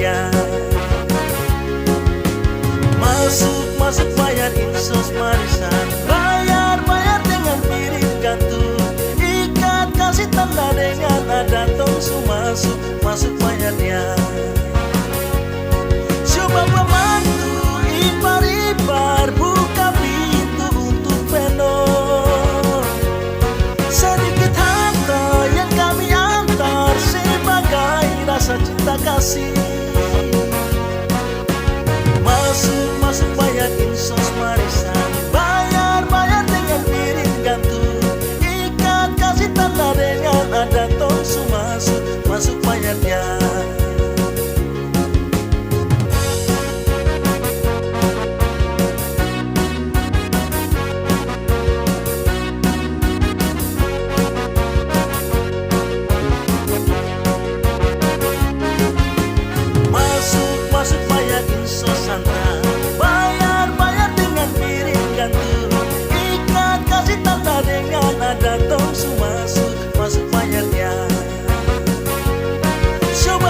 mayarnya. Masuk bayar insos marisan, bayar dengan piring kantung, ikat kasih tanda dengan ada tongsu. Masuk bayarnya. Coba pembantu ipar-ipar buka pintu untuk penor, sedikit harta yang kami antar sebagai rasa cinta kasih. Masuk bayar insos marisan, bayar dengan piring gantung, ikat kasih tanda dengan ada tongsu. Masuk bayarnya. Masuk bayar insos Sandra, bayar dengan piring gantung, ikat kasih tanda dengan ada tongsu. Masuk bayarnya. Coba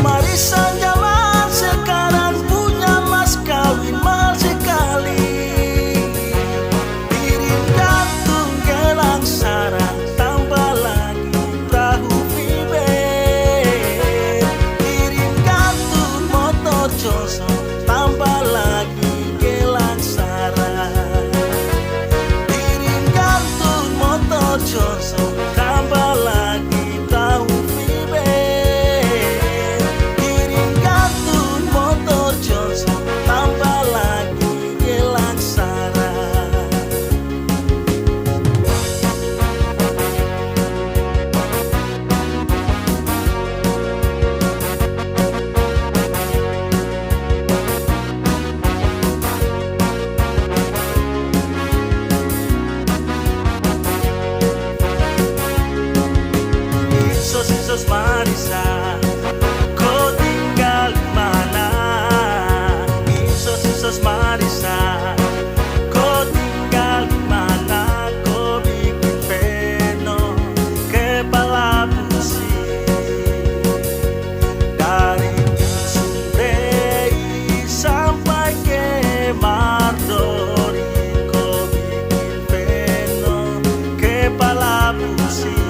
Marisan jalan sekarang punya mas kawin mal sekali. Piring gantung gelang sarang tambah lagi perahu viber. Piring gantung motor Johnson tambah lagi gelang sarang. Piring gantung motor Johnson tambah lagi perahu Sos Marisa, kau tinggal di mana? Sos Marisa, kau tinggal di mana? Kau bikin penuh kepala pusing. Dari Sundei sampai ke Mardori, kau bikin penuh kepala pusing.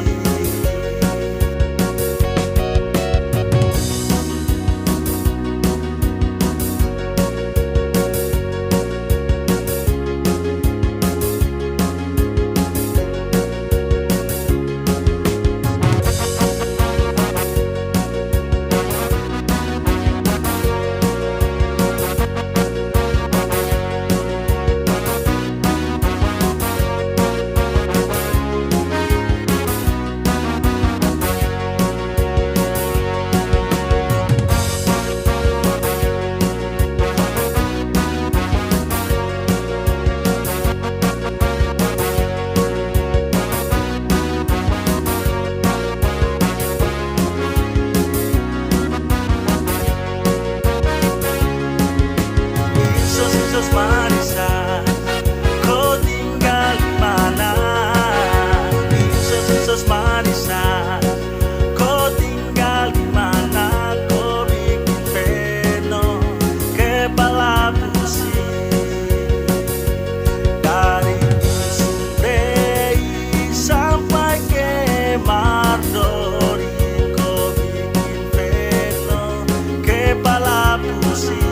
Sos Marisa, kau tinggal di mana? Sos Marisa, kau tinggal di mana? Kau bikin penuh kepala pusing. Dari Sundei sampai ke Mardori, kau bikin penuh kepala pusing.